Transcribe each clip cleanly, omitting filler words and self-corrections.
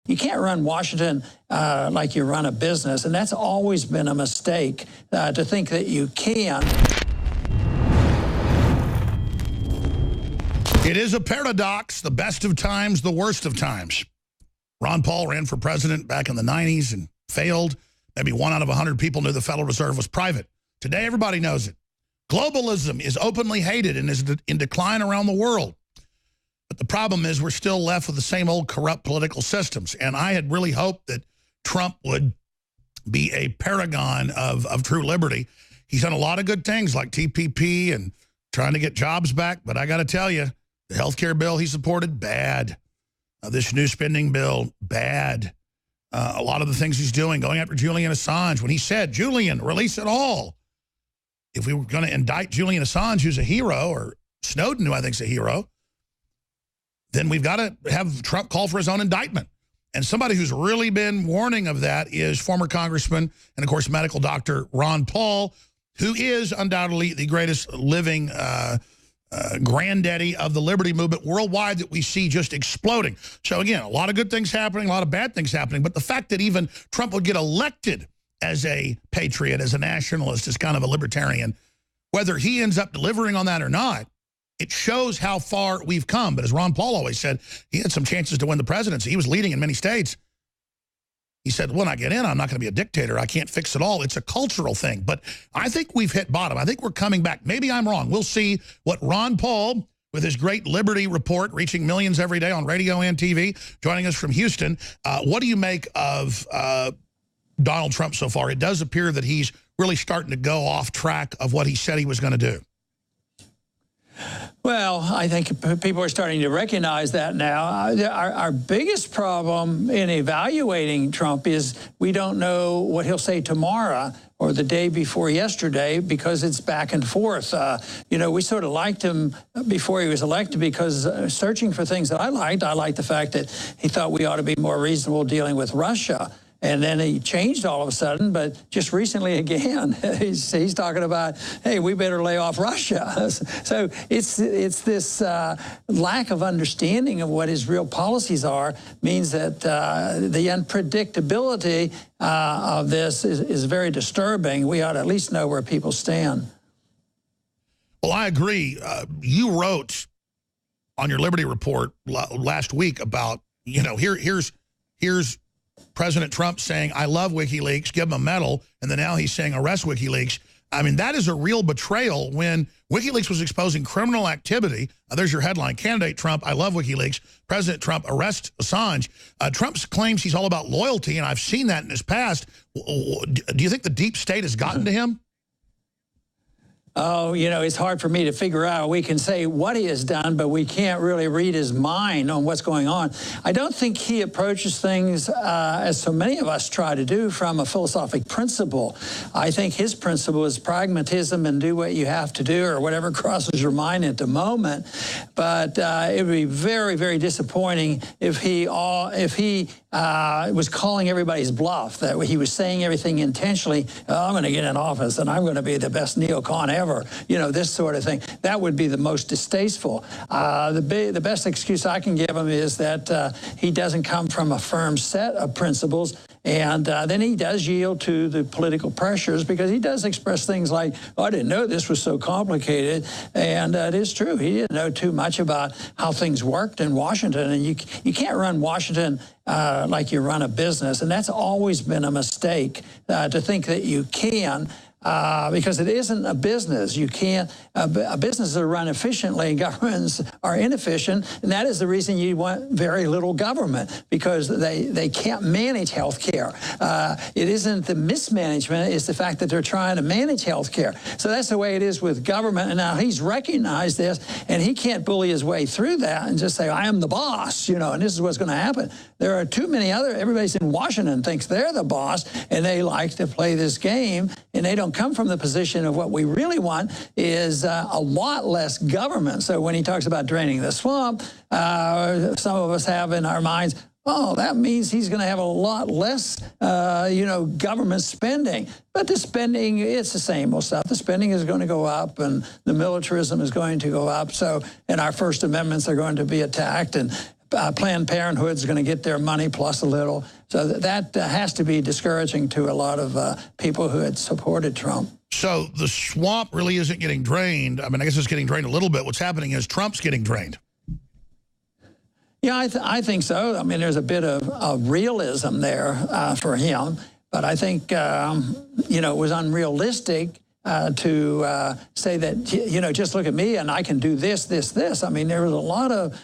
You can't run Washington like you run a business, and that's always been a mistake to think that you can. It is a paradox, the best of times, the worst of times. Ron Paul ran for president back in the 90s and failed. Maybe 1 out of 100 people knew the Federal Reserve was private. Today, everybody knows it. Globalism is openly hated and is in decline around the world. But the problem is we're still left with the same old corrupt political systems. And I had really hoped that Trump would be a paragon of true liberty. He's done a lot of good things like TPP and trying to get jobs back. But I got to tell you, the health care bill he supported, bad. This new spending bill, bad. A lot of the things he's doing, going after Julian Assange, when he said, Julian, release it all. If we were going to indict Julian Assange, who's a hero, or Snowden, who I think is a hero, then we've got to have Trump call for his own indictment. And somebody who's really been warning of that is former Congressman and, of course, medical doctor Ron Paul, who is undoubtedly the greatest living granddaddy of the liberty movement worldwide that we see just exploding. So, again, a lot of good things happening, a lot of bad things happening. But the fact that even Trump would get elected as a patriot, as a nationalist, as kind of a libertarian, whether he ends up delivering on that or not, it shows how far we've come. But as Ron Paul always said, he had some chances to win the presidency. He was leading in many states. He said, when I get in, I'm not going to be a dictator. I can't fix it all. It's a cultural thing. But I think we've hit bottom. I think we're coming back. Maybe I'm wrong. We'll see what Ron Paul, with his great Liberty Report, reaching millions every day on radio and TV, joining us from Houston. What do you make of Donald Trump so far? It does appear that he's really starting to go off track of what he said he was going to do. Well, I think people are starting to recognize that now. Our biggest problem in evaluating Trump is we don't know what he'll say tomorrow or the day before yesterday because it's back and forth. You know, we sort of liked him before he was elected because searching for things that I liked the fact that he thought we ought to be more reasonable dealing with Russia. And then he changed all of a sudden, but just recently again, he's talking about, hey, we better lay off Russia. So it's this lack of understanding of what his real policies are means that the unpredictability of this is very disturbing. We ought to at least know where people stand. Well, I agree. You wrote on your Liberty Report last week about, you know, here's President Trump saying, I love WikiLeaks, give him a medal, and then now he's saying arrest WikiLeaks. I mean, that is a real betrayal when WikiLeaks was exposing criminal activity. There's your headline, Candidate Trump, I love WikiLeaks, President Trump, arrest Assange. Trump claims he's all about loyalty, and I've seen that in his past. Do you think the deep state has gotten to him? Oh, you know, it's hard for me to figure out. We can say what he has done, but we can't really read his mind on what's going on. I don't think he approaches things, as so many of us try to do, from a philosophic principle. I think his principle is pragmatism and do what you have to do or whatever crosses your mind at the moment. But it would be very, very disappointing if he was calling everybody's bluff, that he was saying everything intentionally. Oh, I'm going to get in office and I'm going to be the best neocon ever. You know, this sort of thing. That would be the most distasteful. The best excuse I can give him is that he doesn't come from a firm set of principles, and then he does yield to the political pressures because he does express things like, oh, I didn't know this was so complicated. And it is true. He didn't know too much about how things worked in Washington. And you can't run Washington like you run a business. And that's always been a mistake, to think that you can. Because it isn't a business. You can't, businesses are run efficiently and governments are inefficient, and that is the reason you want very little government, because they can't manage health care. It isn't the mismanagement, it's the fact that they're trying to manage health care. So that's the way it is with government, and now he's recognized this, and he can't bully his way through that and just say, I am the boss, you know, and this is what's going to happen. There are too many everybody's in Washington thinks they're the boss, and they like to play this game, and they don't come from the position of what we really want is a lot less government. So when he talks about draining the swamp, some of us have in our minds, oh, that means he's going to have a lot less, government spending. But the spending, it's the same old stuff. The spending is going to go up, and the militarism is going to go up. So, and our First Amendments are going to be attacked, and Planned Parenthood's going to get their money plus a little. So that has to be discouraging to a lot of people who had supported Trump. So the swamp really isn't getting drained. I mean, I guess it's getting drained a little bit. What's happening is Trump's getting drained. Yeah, I think so. I mean, there's a bit of realism there for him. But I think, you know, it was unrealistic to say that, you know, just look at me and I can do this, this, this. I mean, there was a lot of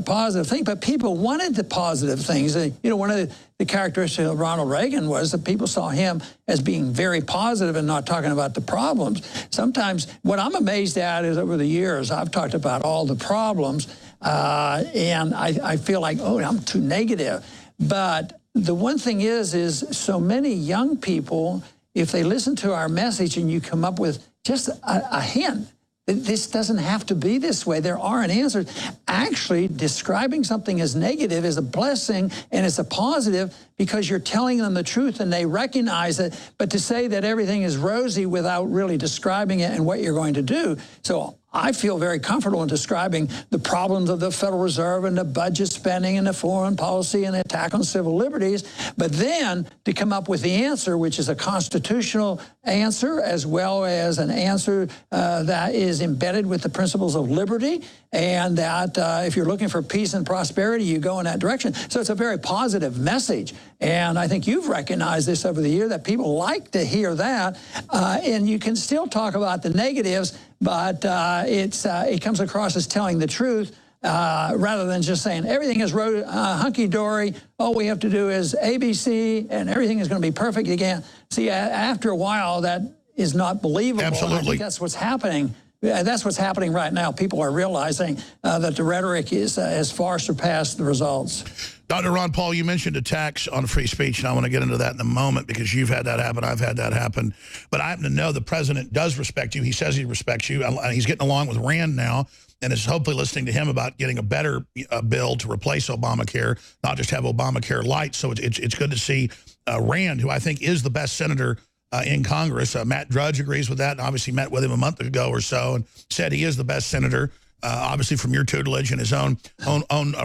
positive things, but people wanted the positive things. You know, one of the characteristics of Ronald Reagan was that people saw him as being very positive and not talking about the problems. Sometimes what I'm amazed at is over the years, I've talked about all the problems, and I feel like, oh, I'm too negative. But the one thing is so many young people, if they listen to our message and you come up with just a hint, this doesn't have to be this way. There are an answer. Actually, describing something as negative is a blessing and it's a positive because you're telling them the truth and they recognize it. But to say that everything is rosy without really describing it and what you're going to do. So I feel very comfortable in describing the problems of the Federal Reserve and the budget spending and the foreign policy and the attack on civil liberties. But then to come up with the answer, which is a constitutional answer, as well as an answer that is embedded with the principles of liberty, and that if you're looking for peace and prosperity, you go in that direction. So it's a very positive message. And I think you've recognized this over the year, that people like to hear that. And you can still talk about the negatives, but it comes across as telling the truth rather than just saying everything is hunky-dory. All we have to do is ABC and everything is going to be perfect again. See, after a while, that is not believable. Absolutely. I think that's what's happening. That's what's happening right now. People are realizing that the rhetoric has far surpassed the results. Dr. Ron Paul, you mentioned attacks on free speech, and I want to get into that in a moment because you've had that happen, I've had that happen. But I happen to know the president does respect you. He says he respects you. He's getting along with Rand now and is hopefully listening to him about getting a better bill to replace Obamacare, not just have Obamacare light. So it's good to see Rand, who I think is the best senator in Congress. Matt Drudge agrees with that, and obviously met with him a month ago or so and said he is the best senator. Obviously from your tutelage and his own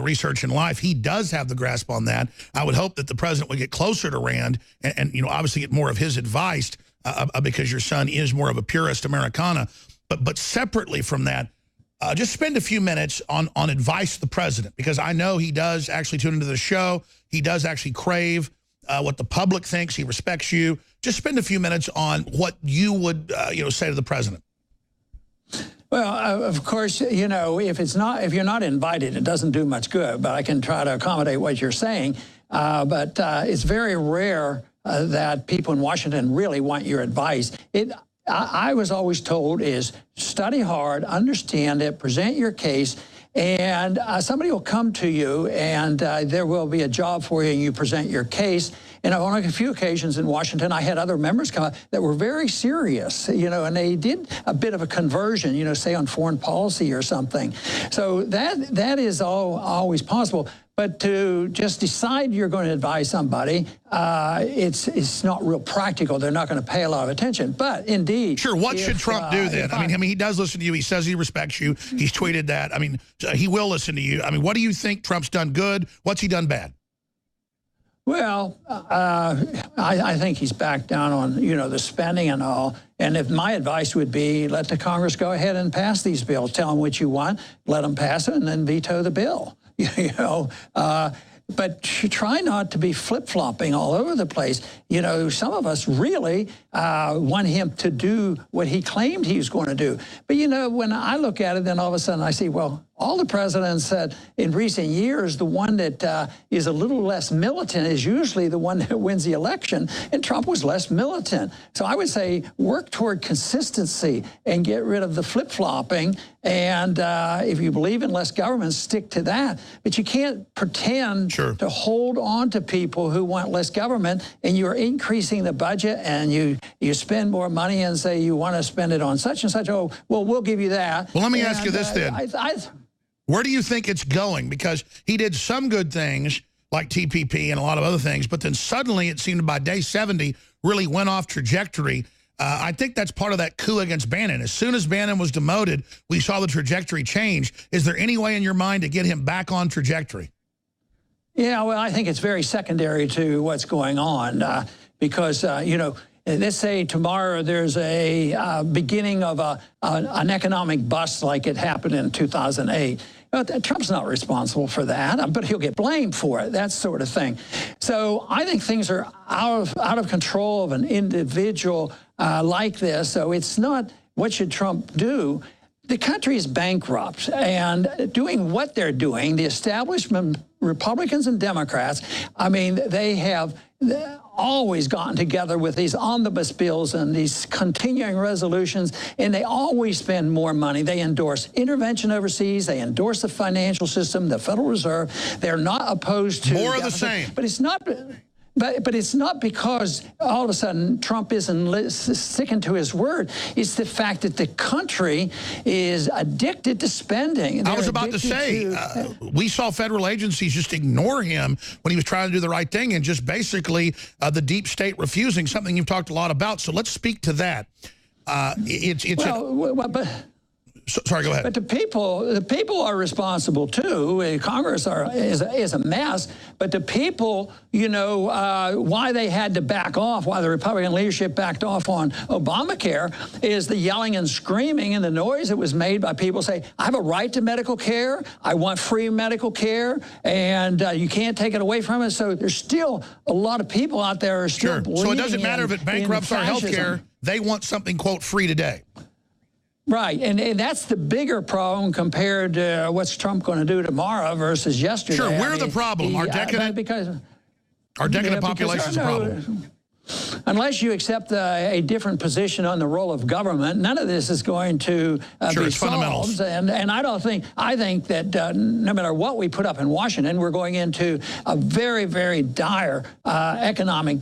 research in life, he does have the grasp on that. I would hope that the president would get closer to Rand and you know, obviously get more of his advice because your son is more of a purist Americana. But separately from that, just spend a few minutes on advice to the president, because I know he does actually tune into the show. He does actually crave what the public thinks. He respects you. Just spend a few minutes on what you would you know, say to the president. Well, of course, you know, if you're not invited, it doesn't do much good. But I can try to accommodate what you're saying. But it's very rare that people in Washington really want your advice. I was always told is study hard, understand it, present your case, and somebody will come to you, and there will be a job for you, and you present your case. And on a few occasions in Washington, I had other members come up that were very serious, you know, and they did a bit of a conversion, you know, say on foreign policy or something. So that is always possible. But to just decide you're going to advise somebody, it's not real practical. They're not going to pay a lot of attention. But indeed, sure. What should Trump do then? I mean, he does listen to you. He says he respects you. He's tweeted that. I mean, he will listen to you. I mean, what do you think Trump's done good? What's he done bad? Well, I think he's backed down on, you know, the spending and all. And if my advice would be, let the Congress go ahead and pass these bills. Tell them what you want, let them pass it, and then veto the bill. You know, but try not to be flip-flopping all over the place. You know, some of us really want him to do what he claimed he was going to do. But, you know, when I look at it, then all of a sudden I see, well, all the presidents said in recent years, the one that is a little less militant is usually the one that wins the election, and Trump was less militant. So I would say work toward consistency and get rid of the flip-flopping, and if you believe in less government, stick to that. But you can't pretend to hold on to people who want less government, and you're increasing the budget, and you spend more money and say you want to spend it on such and such. Oh, well, we'll give you that. Well, let me ask you this then. Where do you think it's going? Because he did some good things like TPP and a lot of other things, but then suddenly it seemed by day 70 really went off trajectory. I think that's part of that coup against Bannon. As soon as Bannon was demoted, we saw the trajectory change. Is there any way in your mind to get him back on trajectory? Yeah, well, I think it's very secondary to what's going on because, you know, let's say tomorrow there's a beginning of an economic bust like it happened in 2008. Trump's not responsible for that, but he'll get blamed for it, that sort of thing. So I think things are out of control of an individual like this. So it's not what should Trump do. The country is bankrupt, and doing what they're doing, the establishment, Republicans and Democrats, I mean, they have always gotten together with these omnibus bills and these continuing resolutions, and they always spend more money. They endorse intervention overseas. They endorse the financial system, the Federal Reserve. They're not opposed to more of the same. But it's not. But it's not because all of a sudden Trump isn't sticking to his word. It's the fact that the country is addicted to spending. I was about to say, we saw federal agencies just ignore him when he was trying to do the right thing, and just basically the deep state refusing, something you've talked a lot about. So let's speak to that. Sorry, go ahead. But the people are responsible too. Congress is a mess. But the people, you know, why they had to back off, why the Republican leadership backed off on Obamacare, is the yelling and screaming and the noise that was made by people saying, I have a right to medical care, I want free medical care, and you can't take it away from us. So there's still a lot of people out there who are still believing. So it doesn't matter if it bankrupts our health care. They want something, quote, free today. Right, and that's the bigger problem compared to what's Trump going to do tomorrow versus yesterday. Sure, we're the problem. Our decadent population is the problem. Unless you accept a different position on the role of government, none of this is going to be solved. And I think that no matter what we put up in Washington, we're going into a very, very dire economic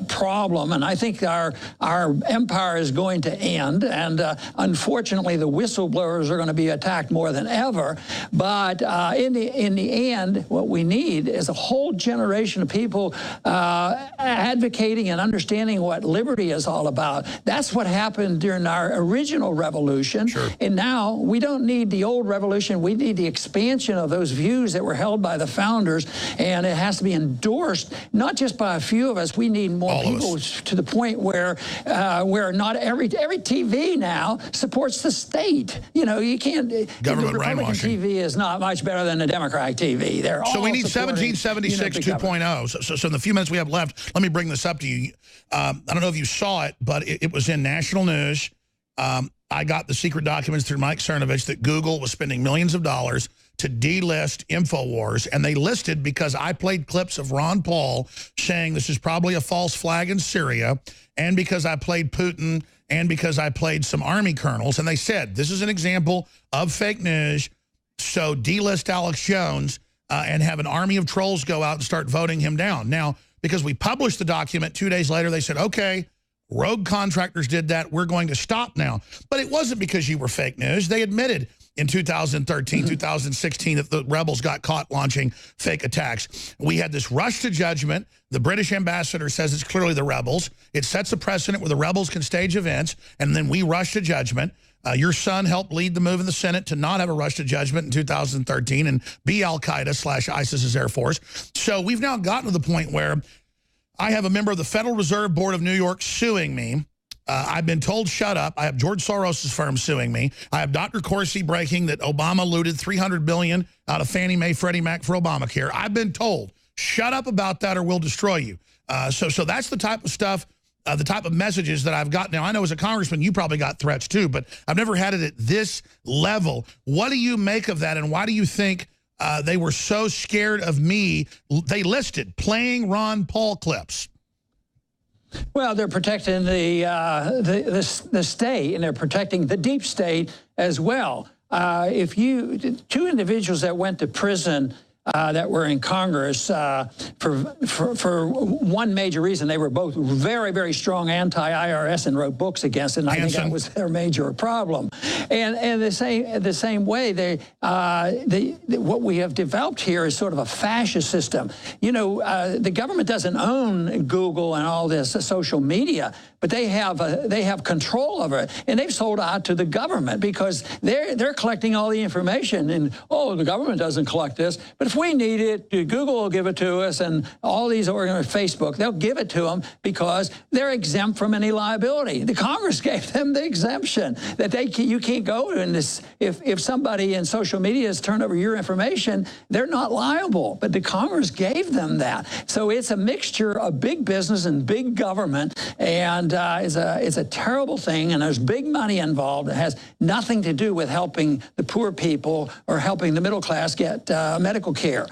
problem. And I think our empire is going to end. And unfortunately, the whistleblowers are going to be attacked more than ever. But in the end, what we need is a whole generation of people advocating and understanding what liberty is all about. That's what happened during our original revolution. Sure. And now we don't need the old revolution. We need the expansion of those views that were held by the founders. And it has to be endorsed, not just by a few of us. We need more people to the point where not every TV now supports the state. You know, you can't. Government Republican TV is not much better than the Democratic TV. They're all so we need 1776 2.0. So in the few minutes we have left, let me bring this up to you. I don't know if you saw it, but it was in national news. I got the secret documents through Mike Cernovich that Google was spending millions of dollars to delist InfoWars, and they listed because I played clips of Ron Paul saying this is probably a false flag in Syria, and because I played Putin, and because I played some army colonels, and they said this is an example of fake news, so delist Alex Jones and have an army of trolls go out and start voting him down. Now, because we published the document 2 days later, they said, okay, rogue contractors did that. We're going to stop now. But it wasn't because you were fake news. They admitted in 2013, 2016 that the rebels got caught launching fake attacks. We had this rush to judgment. The British ambassador says it's clearly the rebels. It sets a precedent where the rebels can stage events, and then we rush to judgment. Your son helped lead the move in the Senate to not have a rush to judgment in 2013 and be Al-Qaeda/ISIS's Air Force. So we've now gotten to the point where I have a member of the Federal Reserve Board of New York suing me. I've been told shut up. I have George Soros' firm suing me. I have Dr. Corsi breaking that Obama looted $300 billion out of Fannie Mae, Freddie Mac for Obamacare. I've been told shut up about that or we'll destroy you. So that's the type of stuff. The type of messages that I've got now. I know as a congressman, you probably got threats too, but I've never had it at this level. What do you make of that, and why do you think they were so scared of me? They listed playing Ron Paul clips. Well, they're protecting the state, and they're protecting the deep state as well. Two individuals that went to prison that were in Congress for one major reason. They were both very, very strong anti-IRS and wrote books against it, and I think that was their major problem. And the same way, what we have developed here is sort of a fascist system. You know, the government doesn't own Google and all this social media, but they have control over it, and they've sold out to the government because they're collecting all the information. And the government doesn't collect this, but if we need it, Google will give it to us, and all these Facebook, they'll give it to them because they're exempt from any liability. The Congress gave them the exemption that you can't go in this. If somebody in social media has turned over your information, they're not liable. But the Congress gave them that. So it's a mixture of big business and big government, and it's a terrible thing. And there's big money involved. It has nothing to do with helping the poor people or helping the middle class get medical care.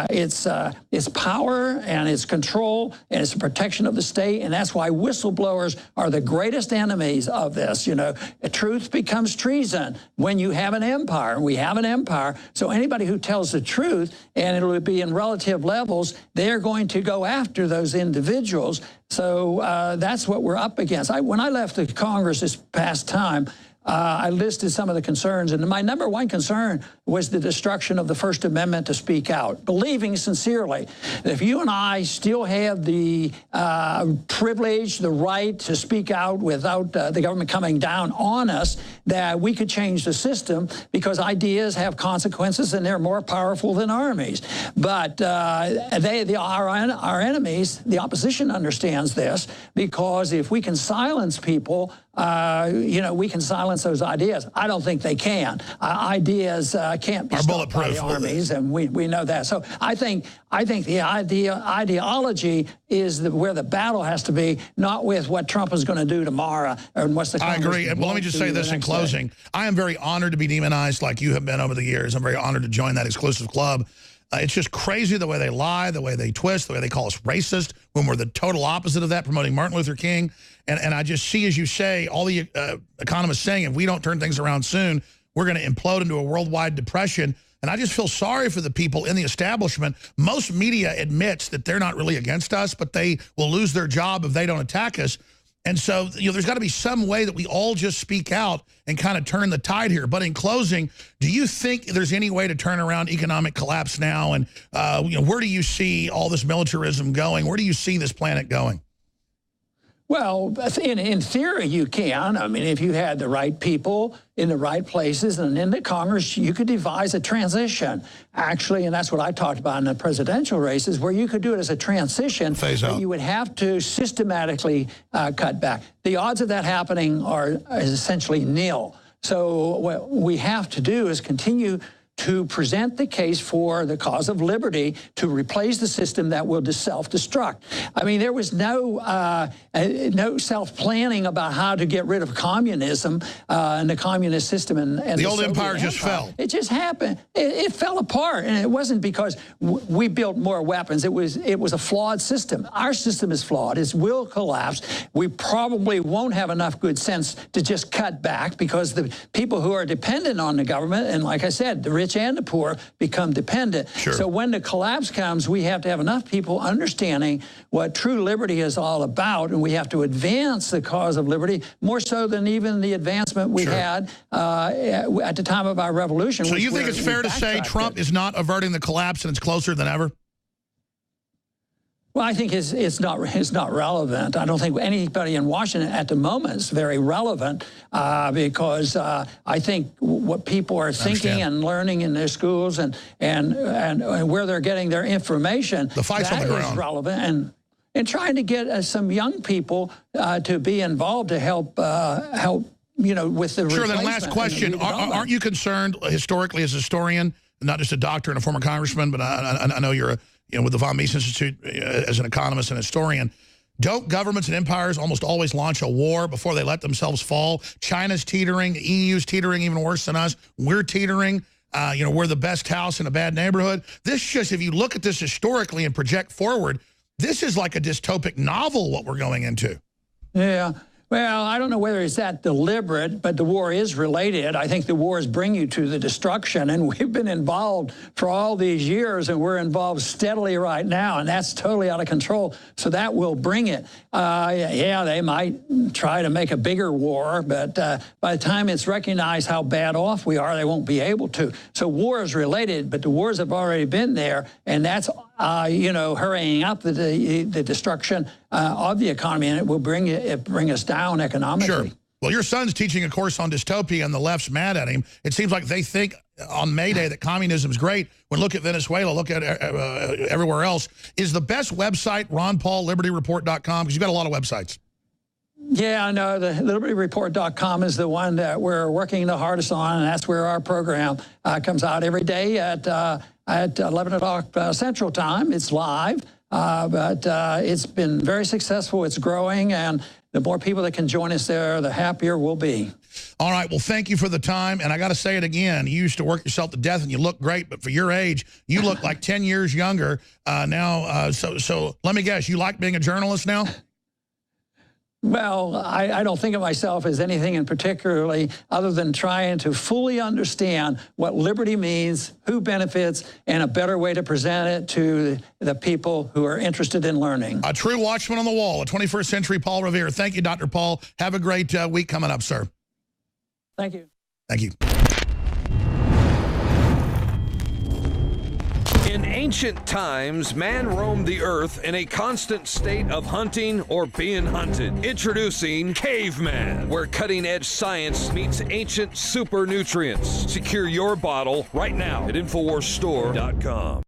It's power and it's control and it's protection of the state, and that's why whistleblowers are the greatest enemies of this. You know, truth becomes treason when you have an empire. We have an empire, so anybody who tells the truth, and it'll be in relative levels, they're going to go after those individuals. So that's what we're up against. When I left the Congress this past time, I listed some of the concerns, and my number one concern was the destruction of the First Amendment to speak out, believing sincerely that if you and I still have the privilege, the right to speak out without the government coming down on us, that we could change the system, because ideas have consequences and they're more powerful than armies. But our enemies, the opposition, understands this, because if we can silence people, we can silence those ideas. I don't think they can. Ideas can't be stopped by the armies, and we know that. So I think the ideology is where the battle has to be, not with what Trump is going to do tomorrow and what's the Congress. I agree. Well, let me just say this in closing. I am very honored to be demonized like you have been over the years. I'm very honored to join that exclusive club. It's just crazy the way they lie, the way they twist, the way they call us racist, when we're the total opposite of that, promoting Martin Luther King. And I just see, as you say, all the economists saying, if we don't turn things around soon, we're going to implode into a worldwide depression. And I just feel sorry for the people in the establishment. Most media admits that they're not really against us, but they will lose their job if they don't attack us. And so, there's got to be some way that we all just speak out and kind of turn the tide here. But in closing, do you think there's any way to turn around economic collapse now? And where do you see all this militarism going? Where do you see this planet going? Well, in theory, you can. I mean, if you had the right people in the right places and in the Congress, you could devise a transition, actually, and that's what I talked about in the presidential races, where you could do it as a transition. Phase out. But you would have to systematically cut back. The odds of that happening are essentially nil. So what we have to do is continue to present the case for the cause of liberty, to replace the system that will self-destruct. I mean, there was no self-planning about how to get rid of communism and the communist system. And the old empire just fell. It just happened. It fell apart, and it wasn't because we built more weapons. It was a flawed system. Our system is flawed. It will collapse. We probably won't have enough good sense to just cut back, because the people who are dependent on the government, and like I said, the rich and the poor, become dependent. Sure. So when the collapse comes, we have to have enough people understanding what true liberty is all about, and we have to advance the cause of liberty more so than even the advancement we had at the time of our revolution. So you think it's fair to say Trump is not averting the collapse and it's closer than ever? Well, I think it's not relevant. I don't think anybody in Washington at the moment is very relevant, because I think what people are thinking and learning in their schools and where they're getting their information, the fight's on the ground, is relevant, and trying to get some young people to be involved to help with the Sure. Then last question: aren't you concerned historically as a historian, not just a doctor and a former congressman, but I know you're with the Von Mises Institute as an economist and historian, don't governments and empires almost always launch a war before they let themselves fall? China's teetering, the EU's teetering even worse than us. We're teetering. We're the best house in a bad neighborhood. This just, if you look at this historically and project forward, this is like a dystopic novel, what we're going into. Yeah. Well, I don't know whether it's that deliberate, but the war is related. I think the wars bring you to the destruction, and we've been involved for all these years, and we're involved steadily right now, and that's totally out of control. So that will bring it. Yeah, they might try to make a bigger war, but by the time it's recognized how bad off we are, they won't be able to. So war is related, but the wars have already been there, and that's hurrying up the destruction of the economy, and it will bring us down economically. Sure. Well, your son's teaching a course on dystopia, and the left's mad at him. It seems like they think on May Day that communism is great, when look at Venezuela, look at everywhere else. Is the best website RonPaulLibertyReport.com? Because you've got a lot of websites. Yeah, I know. The LibertyReport.com is the one that we're working the hardest on, and that's where our program comes out every day at 11 o'clock Central Time. It's live, but it's been very successful. It's growing, and the more people that can join us there, the happier we'll be. All right. Well, thank you for the time. And I got to say it again. You used to work yourself to death, and you look great. But for your age, you look like 10 years younger now. So let me guess, you like being a journalist now? Well, I don't think of myself as anything in particularly other than trying to fully understand what liberty means, who benefits, and a better way to present it to the people who are interested in learning. A true watchman on the wall, a 21st century Paul Revere. Thank you, Dr. Paul. Have a great week coming up, sir. Thank you. Thank you. In ancient times, man roamed the earth in a constant state of hunting or being hunted. Introducing Caveman, where cutting-edge science meets ancient super nutrients. Secure your bottle right now at InfoWarsStore.com.